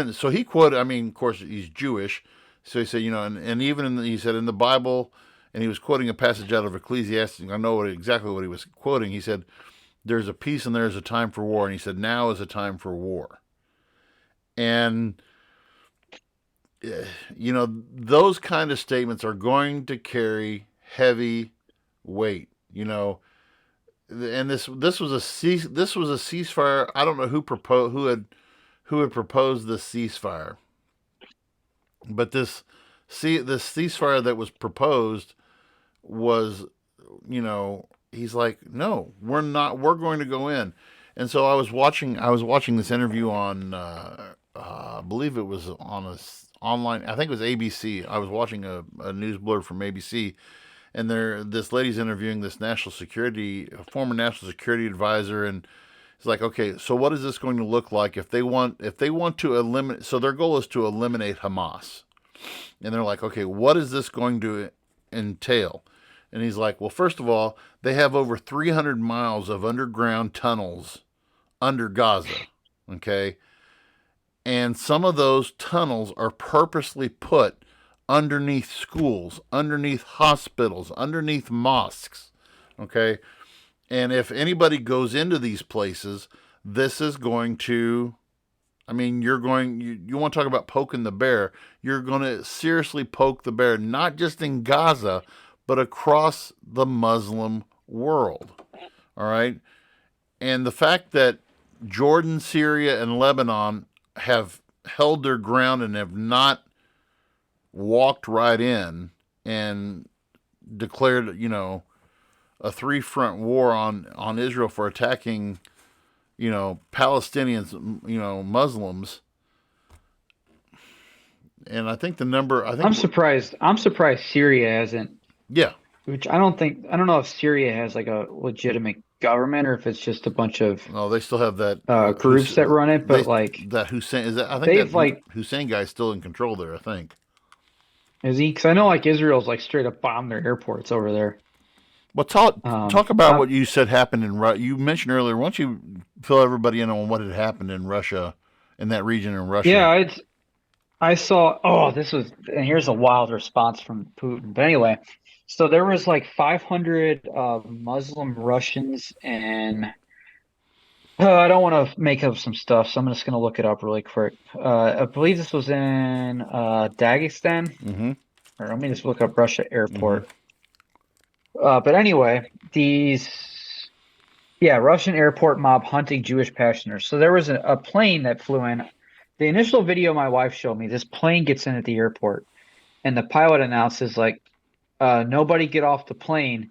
quoted, I mean, of course he's Jewish, so he said, and even he said in the Bible, and he was quoting a passage out of Ecclesiastes. I know exactly what he was quoting. He said, "There's a peace and there's a time for war," and he said, "Now is a time for war." And those kind of statements are going to carry heavy weight. And this was a ceasefire. I don't know who had proposed this ceasefire, but this ceasefire that was proposed was, he's like, no, we're not. We're going to go in. And so I was watching this interview on, I believe it was on a online. I think it was ABC. I was watching a news blurb from ABC, and this lady's interviewing this former national security advisor, and it's like, okay, so what is this going to look like if they want to eliminate? So their goal is to eliminate Hamas, and they're like, okay, what is this going to entail? And he's like, well, first of all, they have over 300 miles of underground tunnels under Gaza, okay? And some of those tunnels are purposely put underneath schools, underneath hospitals, underneath mosques, okay? And if anybody goes into these places, this is going to, I mean, you want to talk about poking the bear, you're going to seriously poke the bear, not just in Gaza, but across the Muslim world, all right? And the fact that Jordan, Syria, and Lebanon have held their ground and have not walked right in and declared, a three-front war on Israel for attacking, Palestinians, Muslims. And I think I'm surprised. I'm surprised Syria hasn't. Yeah. Which I don't know if Syria has like a legitimate government or if it's just a bunch of No, they still have that groups that run it. But that Hussein is that. I think they've that Hussein guy's still in control there. I think. Is he? Because I know like Israel's like straight up bombed their airports over there. Well, talk about what you said happened in Russia. You mentioned earlier. Why don't you fill everybody in on what had happened in Russia, in that region in Russia? Yeah, I saw. Oh, and here's a wild response from Putin. But anyway, so there was like 500 Muslim Russians, and I don't want to make up some stuff, so I'm just going to look it up really quick. I believe this was in Dagestan. Mm-hmm. Or let me just look up Russia airport. Mm-hmm. But anyway, Russian airport mob hunting Jewish passengers. So there was a plane that flew in. The initial video my wife showed me, this plane gets in at the airport, and the pilot announces like, nobody get off the plane.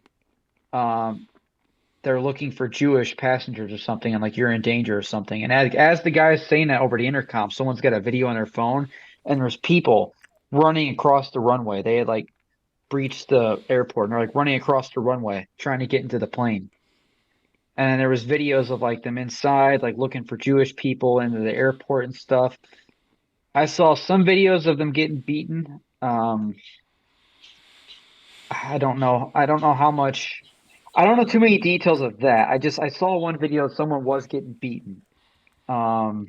They're looking for Jewish passengers or something, and like you're in danger or something. And as the guy's saying that over the intercom, someone's got a video on their phone, and there's people running across the runway. They had like breached the airport, and they're like running across the runway trying to get into the plane. And there was videos of like them inside, like looking for Jewish people into the airport and stuff. I saw some videos of them getting beaten. I don't know how much. I don't know too many details of that. I saw one video of someone was getting beaten. Now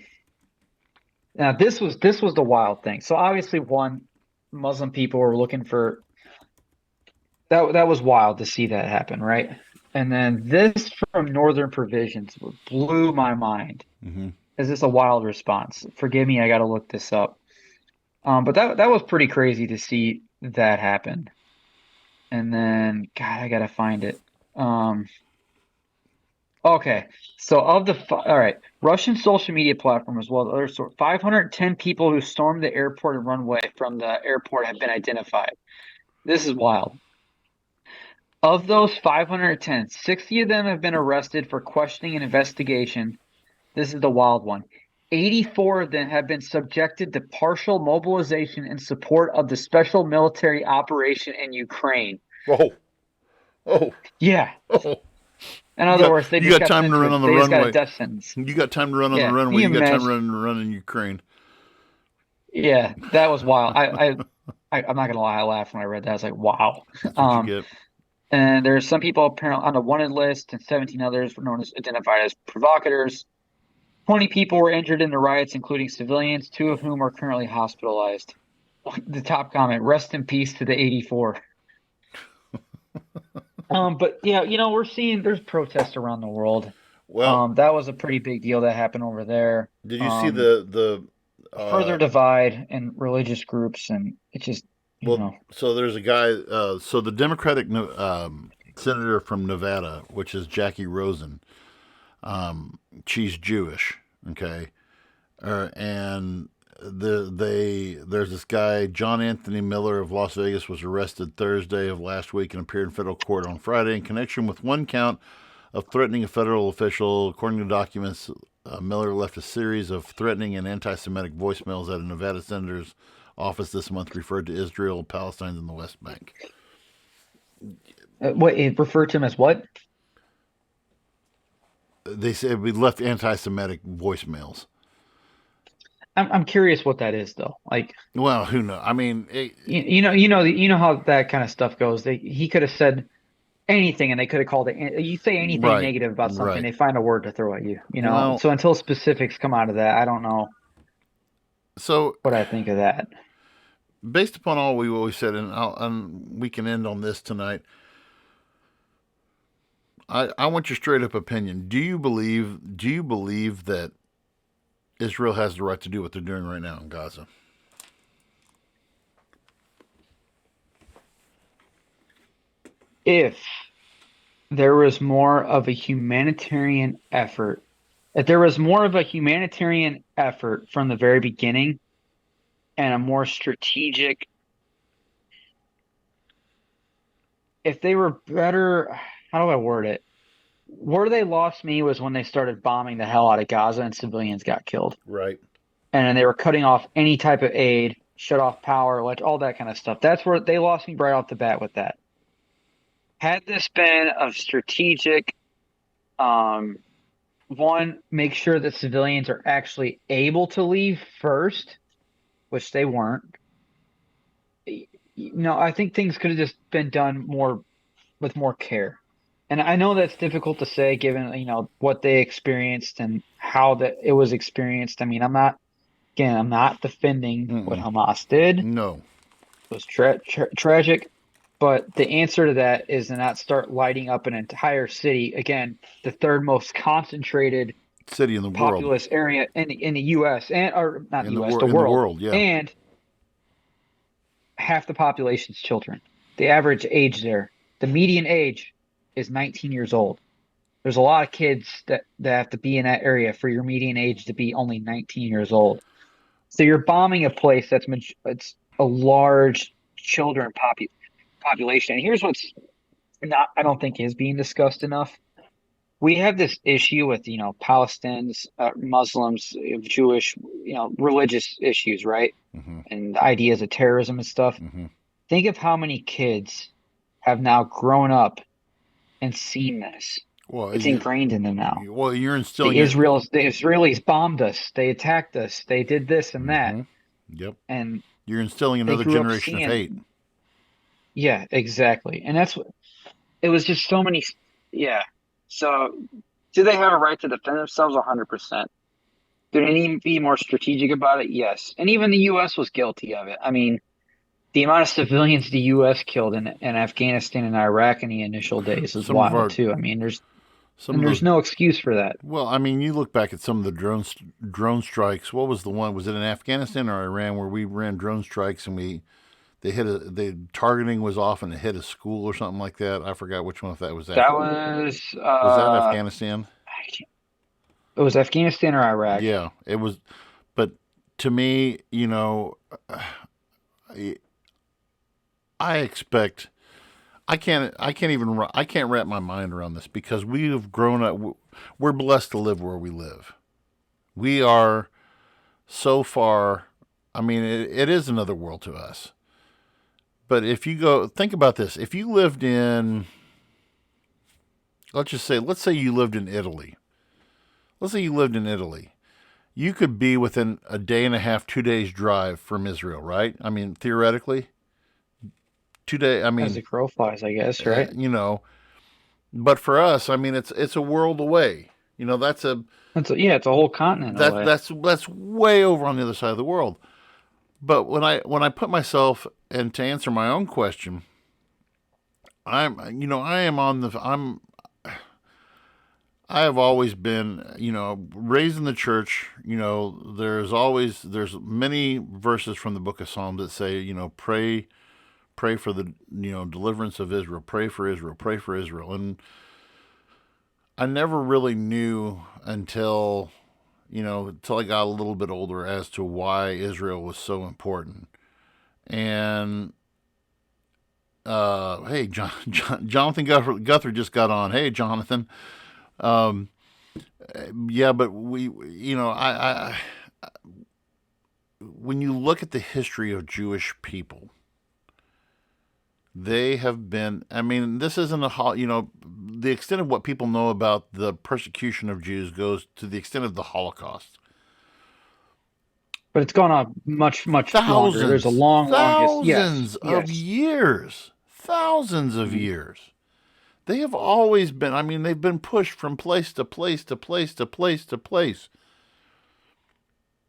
this was the wild thing. So obviously, Muslim people were looking for that. That was wild to see that happen, right? And then this from Northern Provisions blew my mind. Mm-hmm. Is this a wild response? Forgive me, I got to look this up. But that was pretty crazy to see that happen. And then, God, I gotta find it. Um, okay, so all right, Russian social media platform as well as other 510 people who stormed the airport and runway from the airport have been identified. This is wild. Of those 510, 60 of them have been arrested for questioning and investigation. This is the wild one. 84 of them have been subjected to partial mobilization in support of the special military operation in Ukraine. Oh, oh, Yeah. oh! In other words, You got time to run on the they just got a runway. death sentence. You got time to run on the Yeah. Can runway. you You got time to imagine? run in Ukraine. Yeah, that was wild. I'm not gonna lie, I laughed when I read that. I was like, wow. That's what you get. And there's some people apparently on the wanted list, and 17 others were known as identified as provocateurs. 20 people were injured in the riots, including civilians, 2 of whom are currently hospitalized. The top comment, rest in peace to the 84. But yeah, we're seeing there's protests around the world. Well, That was a pretty big deal that happened over there. did you see the Further divide in religious groups, and it's just, well? So there's a guy. So the Democratic senator from Nevada, which is Jackie Rosen. She's Jewish. Okay, and there's this guy John Anthony Miller of Las Vegas was arrested Thursday of last week and appeared in federal court on Friday in connection with one count of threatening a federal official. According to documents, Miller left a series of threatening and anti-Semitic voicemails at a Nevada senator's office this month, referred to Israel, Palestine, and the West Bank. What it referred to him as what? They said we left anti-Semitic voicemails. I'm curious what that is though. Like, Well, who knows? I mean, you know how that kind of stuff goes. He could have said anything, and they could have called it. You say anything right, negative about something, right. they find a word to throw at you. Well, So until specifics come out of that, I don't know so what I think of that. based upon all we always said, and we can end on this tonight. I want your straight up opinion. Do you believe that Israel has the right to do what they're doing right now in Gaza? If there was more of a humanitarian effort, if there was more of a humanitarian effort from the very beginning and a more strategic, if they were better, how do I word it? Where they lost me was when they started bombing the hell out of Gaza and civilians got killed. Right. And they were cutting off any type of aid, shut off power, like all that kind of stuff. That's where they lost me right off the bat with that. Had this been a strategic, one, make sure that civilians are actually able to leave first, which they weren't. I think things could have just been done with more care. And I know that's difficult to say given, what they experienced and how that it was experienced. I mean, I'm not defending what Hamas did. No. It was tragic. But the answer to that is to not start lighting up an entire city. Again, the third most concentrated city in the populous world. area in the U.S. or not in the U.S. the the world. In the world, yeah. And half the population's children. The average age there, the median age is 19 years old. There's a lot of kids that have to be in that area for your median age to be only 19 years old. So you're bombing a place it's a large children population. And here's what's I don't think is being discussed enough. We have this issue with, Palestinians, Muslims, Jewish, religious issues, right? Mm-hmm. And ideas of terrorism and stuff. Mm-hmm. Think of how many kids have now grown up and seen this. Well, it's ingrained in them now. Well, you're instilling the Israelis bombed us. They attacked us. They did this and that. Yep. And you're instilling another generation of hate. Yeah, exactly. And that's what it was. Just so many. Yeah. So, do they have a right to defend themselves? 100%. Do they need to be more strategic about it? Yes. And even the U.S. was guilty of it. I mean, the amount of civilians the U.S. killed in Afghanistan and Iraq in the initial days is some of wild our too. I mean, some of there's those. no excuse for that. Well, I mean, you look back at some of the drone strikes. What was the one? Was it in Afghanistan or Iran where we ran drone strikes and they hit the targeting was off and it hit a school or something like that. I forgot which one if that was That was was that Afghanistan? it was Afghanistan or Iraq. Yeah, it was. But to me, I expect I can't wrap my mind around this because we have grown up. We're blessed to live where we live. We are so far. I mean, it is another world to us. But if you go think about this, if you lived in, let's say you lived in Italy. Let's say you lived in Italy. You could be within a day and a half, 2 days drive from Israel, right? I mean, theoretically, 2 day. I As mean, the crow flies, I guess, right? but for us, I mean, it's a world away. Yeah, it's a whole continent away. That's way over on the other side of the world. But when I put myself and to answer my own question, I have always been, raised in the church. There's many verses from the book of Psalms that say, pray for the, deliverance of Israel, pray for Israel, pray for Israel. And I never really knew until I got a little bit older as to why Israel was so important. And hey, Jonathan Guthrie just got on. Hey, Jonathan. Yeah, but when you look at the history of Jewish people, they have been. I mean, this isn't the extent of what people know about the persecution of Jews goes to the extent of the Holocaust. But it's gone on much, much longer. There's a thousands of yes. years, thousands of years. They have always been. I mean, they've been pushed from place to place to place to place to place.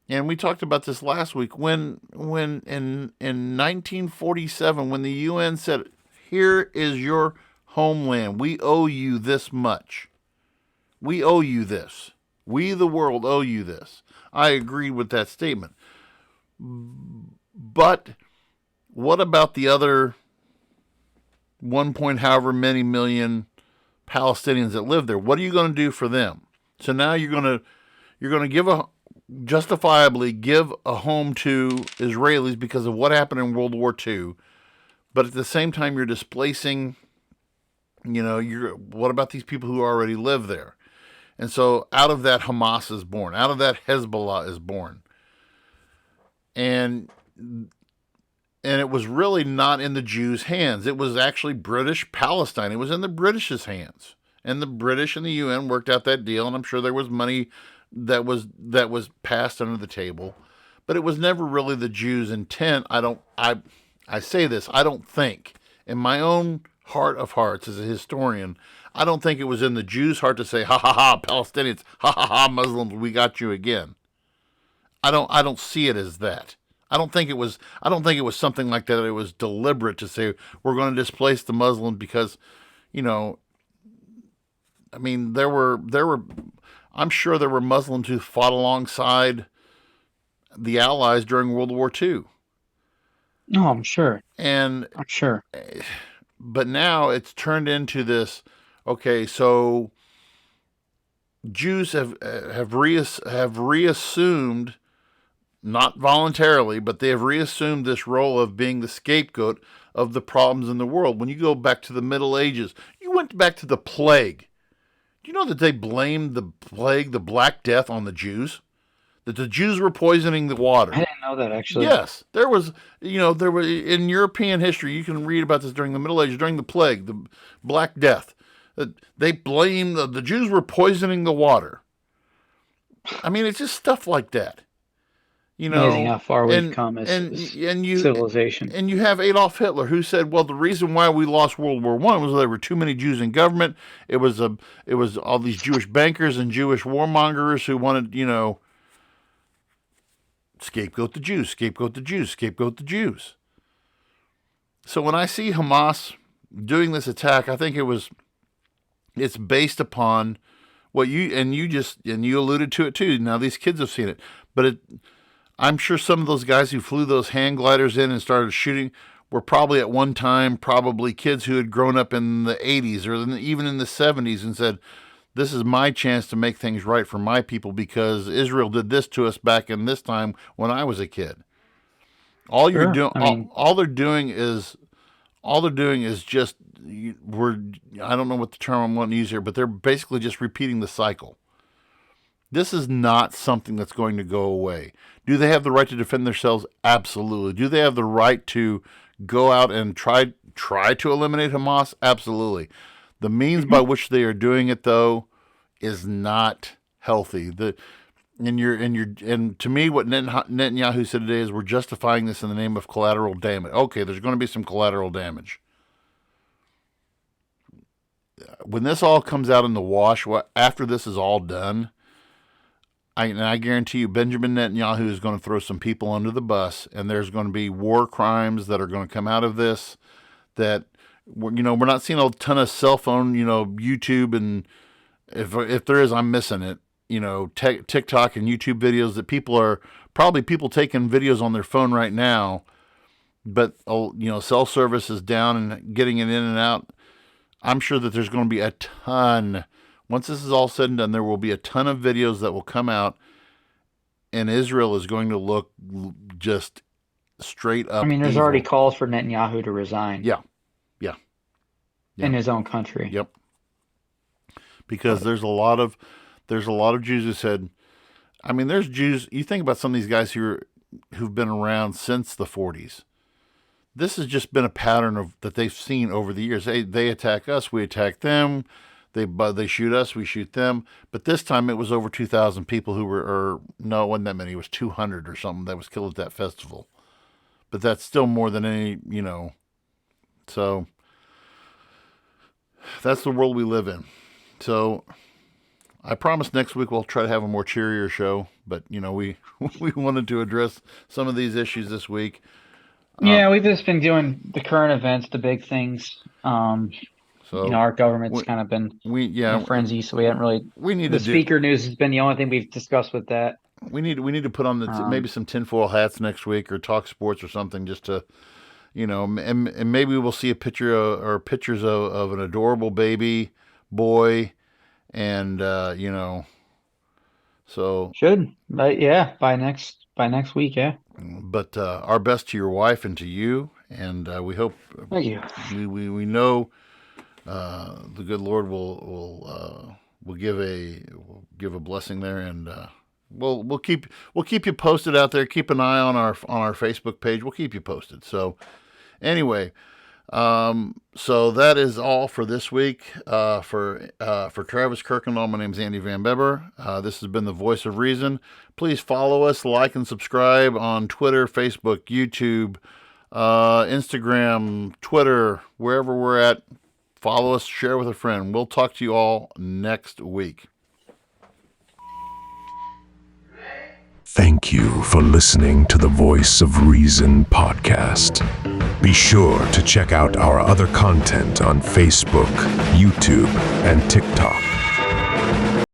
And we talked about this last week when in 1947 when the UN said, "Here is your homeland. We owe you this much. We owe you this. We the world owe you this." I agreed with that statement. But what about the other 1 point however many million Palestinians that live there? What are you going to do for them? So now you're going to justifiably give a home to Israelis because of what happened in World War II, but at the same time you're displacing, what about these people who already live there? And so out of that Hamas is born, out of that Hezbollah is born. And it was really not in the Jews' hands. It was actually British Palestine. It was in the British's hands. And the British and the UN worked out that deal, and I'm sure there was money that was passed under the table, but it was never really the Jews' intent. I say this, I don't think, in my own heart of hearts as a historian, I don't think it was in the Jews' heart to say, ha ha ha, Palestinians, ha ha ha, Muslims, we got you again. I don't see it as that. I don't think it was something like that. It was deliberate to say we're going to displace the Muslims because, I mean, I'm sure there were Muslims who fought alongside the Allies during World War II. No, I'm sure. I'm sure. But now it's turned into this. Okay, so Jews have reassumed, not voluntarily, but they have reassumed this role of being the scapegoat of the problems in the world. When you go back to the Middle Ages, you went back to the plague. Do you know that they blamed the plague, the Black Death, on the Jews? That the Jews were poisoning the water. I didn't know that, actually. Yes. There was in European history, you can read about this during the Middle Ages, during the plague, the Black Death. They blamed, the Jews were poisoning the water. I mean, it's just stuff like that. Amazing how far we've come as civilization. And you have Adolf Hitler, who said, "Well, the reason why we lost World War I was there were too many Jews in government. It was all these Jewish bankers and Jewish warmongers who wanted, scapegoat the Jews, scapegoat the Jews, scapegoat the Jews." So when I see Hamas doing this attack, I think it's based upon what you alluded to it too. Now these kids have seen it, but I'm sure some of those guys who flew those hand gliders in and started shooting were probably at one time kids who had grown up in the 80s or even in the 70s and said, this is my chance to make things right for my people because Israel did this to us back in this time when I was a kid. All you're doing, all they're doing is just I don't know what the term I'm wanting to use here, but they're basically just repeating the cycle. This is not something that's going to go away. Do they have the right to defend themselves? Absolutely. Do they have the right to go out and try to eliminate Hamas? Absolutely. The means by which they are doing it, though, is not healthy. And to me, what Netanyahu said today is we're justifying this in the name of collateral damage. Okay, there's going to be some collateral damage. When this all comes out in the wash, after this is all done, I guarantee you Benjamin Netanyahu is going to throw some people under the bus, and there's going to be war crimes that are going to come out of this. That we're not seeing a ton of cell phone, YouTube, and if there is, I'm missing it. TikTok and YouTube videos that people taking videos on their phone right now, but cell service is down and getting it in and out. I'm sure that there's going to be a ton. Once this is all said and done, there will be a ton of videos that will come out, and Israel is going to look just straight up. There's evil. already calls for Netanyahu to resign. Yeah. In his own country. Yep. Because there's a lot of Jews who said, there's Jews. You think about some of these guys who've been around since the 40s. This has just been a pattern that they've seen over the years. They attack us, we attack them. They shoot us, we shoot them. But this time it was over 2,000 people it wasn't that many. It was 200 or something that was killed at that festival. But that's still more than any, So that's the world we live in. So I promise next week we'll try to have a more cheerier show. But, we wanted to address some of these issues this week. Yeah, we've just been doing the current events, the big things. So our government's kind of been in a frenzy, so we haven't really. The speaker news has been the only thing we've discussed with that. We need to put on maybe some tinfoil hats next week or talk sports or something just to, and maybe we'll see a picture or pictures of an adorable baby boy, and so should by next week, yeah. But our best to your wife and to you, and we hope. Thank you. We know the good Lord will give a blessing there, and we'll keep you posted out there. Keep an eye on our Facebook page. We'll keep you posted. So anyway, so that is all for this week. For Travis Kirkendall, my name is Andy Van Beber. This has been the Voice of Reason. Please follow us, like and subscribe on Twitter, Facebook, YouTube, Instagram, Twitter, wherever we're at. Follow us, share with a friend. We'll talk to you all next week. Thank you for listening to the Voice of Reason podcast. Be sure to check out our other content on Facebook, YouTube, and TikTok.